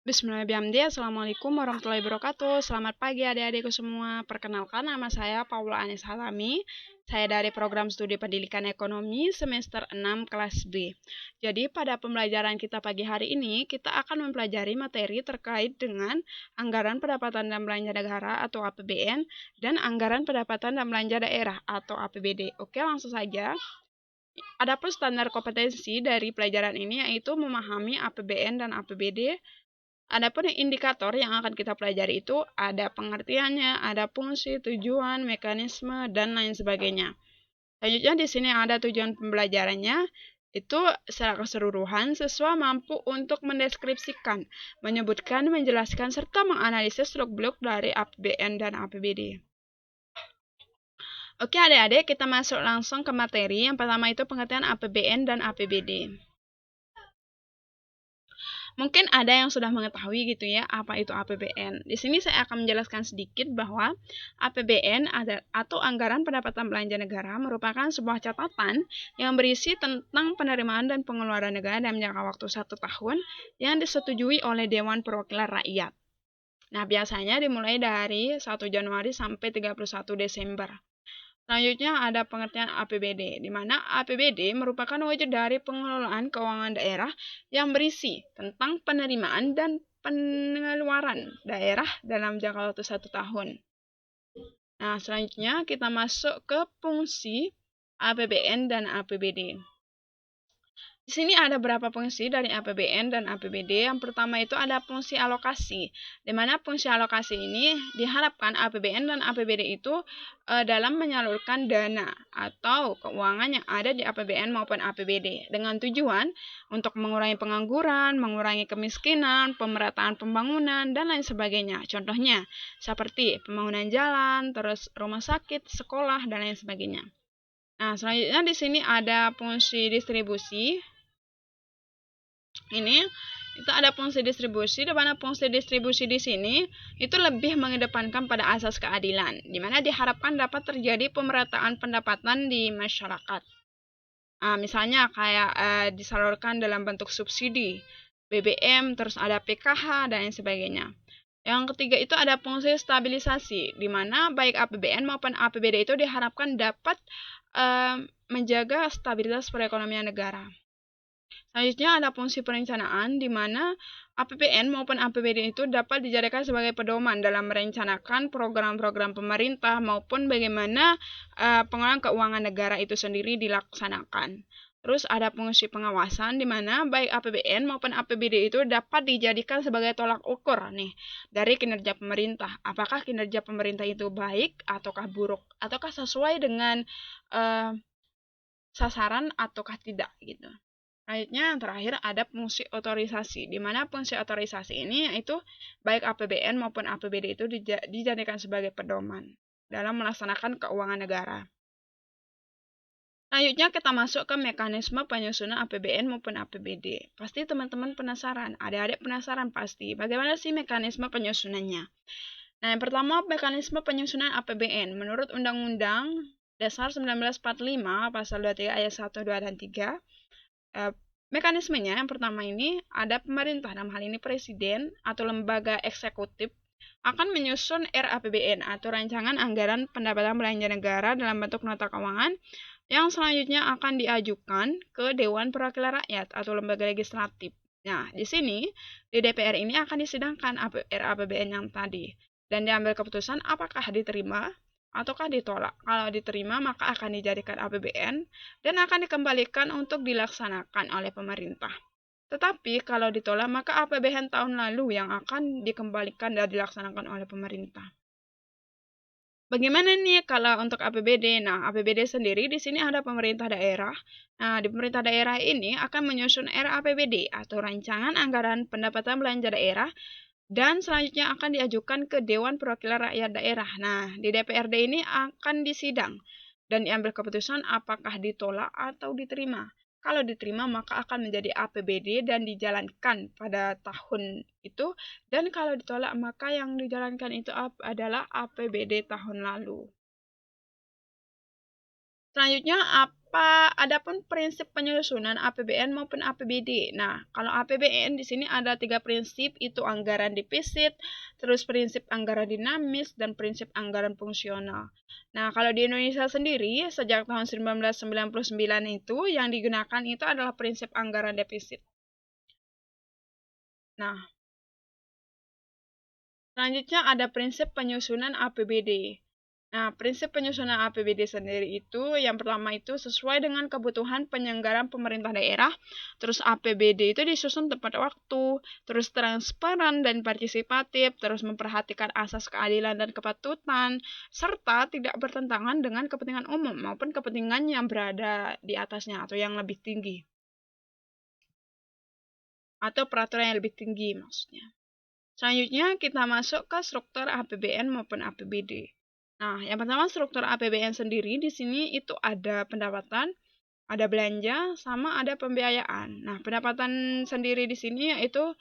Bismillahirrahmanirrahim. Assalamualaikum warahmatullahi wabarakatuh. Selamat pagi adik-adikku semua. Perkenalkan, nama saya Paula Anis Halami. Saya dari program studi pendidikan ekonomi semester 6 kelas B. Jadi pada pembelajaran kita pagi hari ini, kita akan mempelajari materi terkait dengan anggaran pendapatan dan belanja negara atau APBN dan anggaran pendapatan dan belanja daerah atau APBD. Oke, langsung saja. Adapun standar kompetensi dari pelajaran ini yaitu memahami APBN dan APBD. Adapun indikator yang akan kita pelajari itu ada pengertiannya, ada fungsi, tujuan, mekanisme, dan lain sebagainya. Selanjutnya di sini ada tujuan pembelajarannya, itu secara keseluruhan siswa mampu untuk mendeskripsikan, menyebutkan, menjelaskan, serta menganalisis seluk-beluk dari APBN dan APBD. Oke adik-adik, kita masuk langsung ke materi. Yang pertama itu pengertian APBN dan APBD. Mungkin ada yang sudah mengetahui gitu ya, apa itu APBN. Di sini saya akan menjelaskan sedikit bahwa APBN atau Anggaran Pendapatan Belanja Negara merupakan sebuah catatan yang berisi tentang penerimaan dan pengeluaran negara dalam jangka waktu 1 tahun yang disetujui oleh Dewan Perwakilan Rakyat. Nah, biasanya dimulai dari 1 Januari sampai 31 Desember. Selanjutnya ada pengertian APBD, di mana APBD merupakan wujud dari pengelolaan keuangan daerah yang berisi tentang penerimaan dan pengeluaran daerah dalam jangka waktu 1 tahun. Nah, selanjutnya kita masuk ke fungsi APBN dan APBD. Di sini ada beberapa fungsi dari APBN dan APBD. Yang pertama itu ada fungsi alokasi, di mana fungsi alokasi ini diharapkan APBN dan APBD itu dalam menyalurkan dana atau keuangan yang ada di APBN maupun APBD dengan tujuan untuk mengurangi pengangguran, mengurangi kemiskinan, pemerataan pembangunan, dan lain sebagainya. Contohnya seperti pembangunan jalan, terus rumah sakit, sekolah, dan lain sebagainya. Nah, selanjutnya di sini ada fungsi distribusi. Ini itu ada fungsi distribusi, di mana fungsi distribusi di sini itu lebih mengedepankan pada asas keadilan, di mana diharapkan dapat terjadi pemerataan pendapatan di masyarakat. Misalnya kayak disalurkan dalam bentuk subsidi BBM, terus ada PKH dan lain sebagainya. Yang ketiga itu ada fungsi stabilisasi, di mana baik APBN maupun APBD itu diharapkan dapat menjaga stabilitas perekonomian negara. Selanjutnya ada fungsi perencanaan, di mana APBN maupun APBD itu dapat dijadikan sebagai pedoman dalam merencanakan program-program pemerintah maupun bagaimana pengelolaan keuangan negara itu sendiri dilaksanakan. Terus ada fungsi pengawasan, di mana baik APBN maupun APBD itu dapat dijadikan sebagai tolak ukur nih dari kinerja pemerintah. Apakah kinerja pemerintah itu baik ataukah buruk, ataukah sesuai dengan sasaran ataukah tidak gitu. Selanjutnya yang terakhir ada fungsi otorisasi, di mana fungsi otorisasi ini yaitu baik APBN maupun APBD itu dijadikan sebagai pedoman dalam melaksanakan keuangan negara. Selanjutnya kita masuk ke mekanisme penyusunan APBN maupun APBD. Pasti teman-teman penasaran, adik-adik penasaran pasti, bagaimana sih mekanisme penyusunannya? Nah, yang pertama mekanisme penyusunan APBN. Menurut Undang-Undang Dasar 1945 Pasal 23 ayat 1, 2, dan 3, mekanismenya yang pertama ini ada pemerintah, dalam hal ini presiden atau lembaga eksekutif akan menyusun RAPBN atau Rancangan Anggaran Pendapatan Belanja Negara dalam bentuk nota keuangan yang selanjutnya akan diajukan ke Dewan Perwakilan Rakyat atau lembaga legislatif. Nah, di sini di DPR ini akan disidangkan RAPBN yang tadi dan diambil keputusan apakah diterima ataukah ditolak. Kalau diterima maka akan dijadikan APBN dan akan dikembalikan untuk dilaksanakan oleh pemerintah. Tetapi kalau ditolak maka APBN tahun lalu yang akan dikembalikan dan dilaksanakan oleh pemerintah. Bagaimana nih kalau untuk APBD? Nah, APBD sendiri di sini ada pemerintah daerah. Nah, di pemerintah daerah ini akan menyusun RAPBD atau Rancangan Anggaran Pendapatan Belanja Daerah dan selanjutnya akan diajukan ke Dewan Perwakilan Rakyat Daerah. Nah, di DPRD ini akan disidang dan diambil keputusan apakah ditolak atau diterima. Kalau diterima maka akan menjadi APBD dan dijalankan pada tahun itu, dan kalau ditolak maka yang dijalankan itu adalah APBD tahun lalu. Selanjutnya Adapun prinsip penyusunan APBN maupun APBD. Nah, kalau APBN di sini ada 3 prinsip, itu anggaran defisit, terus prinsip anggaran dinamis, dan prinsip anggaran fungsional. Nah, kalau di Indonesia sendiri, sejak tahun 1999 itu yang digunakan itu adalah prinsip anggaran defisit. Nah, selanjutnya ada prinsip penyusunan APBD. Nah, prinsip penyusunan APBD sendiri itu yang pertama itu sesuai dengan kebutuhan penyelenggaraan pemerintah daerah, terus APBD itu disusun tepat waktu, terus transparan dan partisipatif, terus memperhatikan asas keadilan dan kepatutan, serta tidak bertentangan dengan kepentingan umum maupun kepentingan yang berada di atasnya atau yang lebih tinggi. Atau peraturan yang lebih tinggi maksudnya. Selanjutnya kita masuk ke struktur APBN maupun APBD. Nah, yang pertama struktur APBN sendiri di sini itu ada pendapatan, ada belanja, sama ada pembiayaan. Nah, pendapatan sendiri di sini yaitu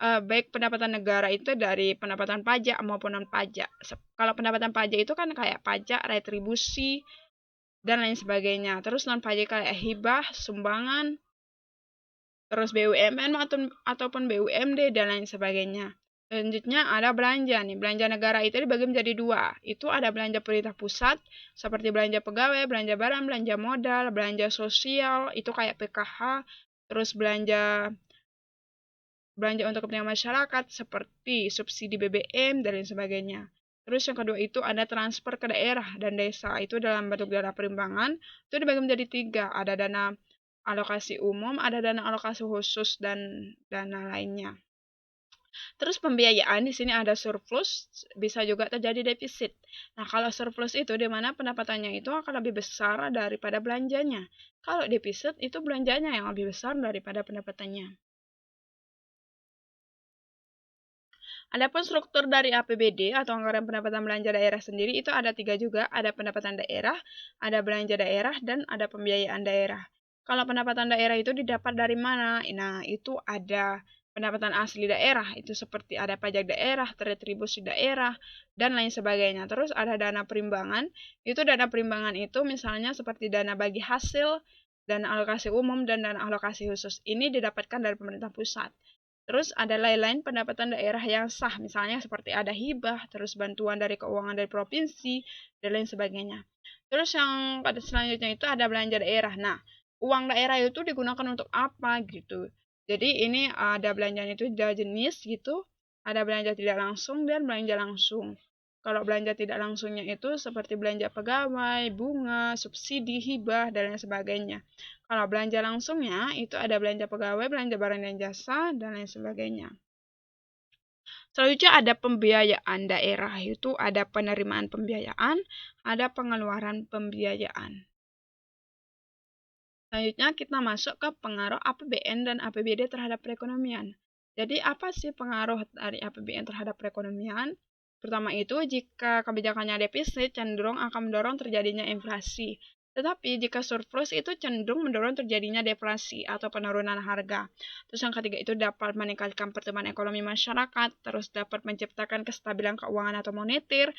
baik pendapatan negara itu dari pendapatan pajak maupun non pajak. Kalau pendapatan pajak itu kan kayak pajak, retribusi, dan lain sebagainya. Terus non pajak kayak hibah, sumbangan, terus BUMN ataupun BUMD dan lain sebagainya. Selanjutnya ada belanja nih. Belanja negara itu dibagi menjadi 2. Itu ada belanja pemerintah pusat seperti belanja pegawai, belanja barang, belanja modal, belanja sosial, itu kayak PKH, terus belanja untuk kepentingan masyarakat seperti subsidi BBM dan lain sebagainya. Terus yang kedua itu ada transfer ke daerah dan desa. Itu dalam bentuk dana perimbangan. Itu dibagi menjadi 3. Ada dana alokasi umum, ada dana alokasi khusus, dan dana lainnya. Terus pembiayaan di sini ada surplus, bisa juga terjadi defisit. Nah, kalau surplus itu di mana pendapatannya itu akan lebih besar daripada belanjanya. Kalau defisit itu belanjanya yang lebih besar daripada pendapatannya. Adapun struktur dari APBD atau anggaran pendapatan belanja daerah sendiri itu ada 3 juga, ada pendapatan daerah, ada belanja daerah, dan ada pembiayaan daerah. Kalau pendapatan daerah itu didapat dari mana? Nah, itu ada pendapatan asli daerah, itu seperti ada pajak daerah, retribusi daerah, dan lain sebagainya. Terus ada dana perimbangan, itu dana perimbangan itu misalnya seperti dana bagi hasil, dana alokasi umum, dan dana alokasi khusus. Ini didapatkan dari pemerintah pusat. Terus ada lain-lain pendapatan daerah yang sah, misalnya seperti ada hibah, terus bantuan dari keuangan dari provinsi, dan lain sebagainya. Terus yang pada selanjutnya itu ada belanja daerah. Nah, uang daerah itu digunakan untuk apa gitu. Jadi ini ada belanjanya itu ada jenis gitu, ada belanja tidak langsung dan belanja langsung. Kalau belanja tidak langsungnya itu seperti belanja pegawai, bunga, subsidi, hibah, dan lain sebagainya. Kalau belanja langsungnya itu ada belanja pegawai, belanja barang dan jasa, dan lain sebagainya. Selanjutnya ada pembiayaan daerah, itu ada penerimaan pembiayaan, ada pengeluaran pembiayaan. Selanjutnya kita masuk ke pengaruh APBN dan APBD terhadap perekonomian. Jadi apa sih pengaruh dari APBN terhadap perekonomian? Pertama itu, jika kebijakannya defisit cenderung akan mendorong terjadinya inflasi. Tetapi jika surplus itu cenderung mendorong terjadinya deflasi atau penurunan harga. Terus yang ketiga itu dapat meningkatkan pertumbuhan ekonomi masyarakat, terus dapat menciptakan kestabilan keuangan atau moneter,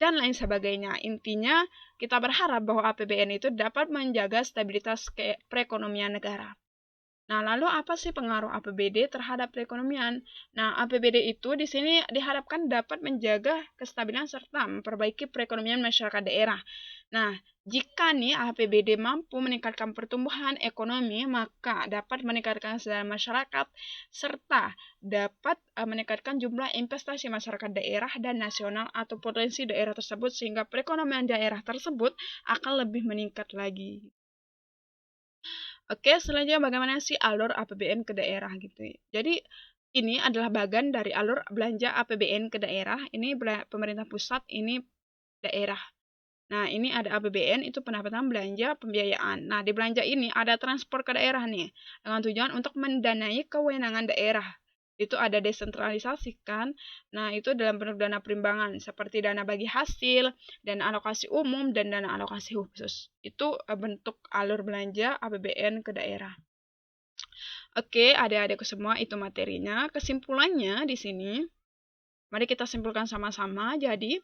dan lain sebagainya. Intinya, kita berharap bahwa APBN itu dapat menjaga stabilitas perekonomian negara. Nah, lalu apa sih pengaruh APBD terhadap perekonomian? Nah, APBD itu di sini diharapkan dapat menjaga kestabilan serta memperbaiki perekonomian masyarakat daerah. Nah, jika nih APBD mampu meningkatkan pertumbuhan ekonomi, maka dapat meningkatkan kesejahteraan masyarakat serta dapat meningkatkan jumlah investasi masyarakat daerah dan nasional atau potensi daerah tersebut sehingga perekonomian daerah tersebut akan lebih meningkat lagi. Oke, selanjutnya bagaimana sih alur APBN ke daerah gitu ya. Jadi ini adalah bagian dari alur belanja APBN ke daerah. Ini pemerintah pusat, ini daerah. Nah, ini ada APBN, itu pendapatan belanja pembiayaan. Nah, di belanja ini ada transport ke daerah nih, dengan tujuan untuk mendanai kewenangan daerah. Itu ada desentralisasi kan. Nah, itu dalam bentuk dana perimbangan, seperti dana bagi hasil, dana alokasi umum, dan dana alokasi khusus. Itu bentuk alur belanja APBN ke daerah. Oke, adik-adikku semua, itu materinya. Kesimpulannya di sini, mari kita simpulkan sama-sama. Jadi,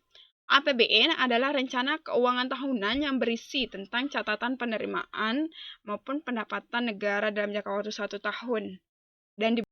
APBN adalah rencana keuangan tahunan yang berisi tentang catatan penerimaan maupun pendapatan negara dalam jangka waktu 1 tahun dan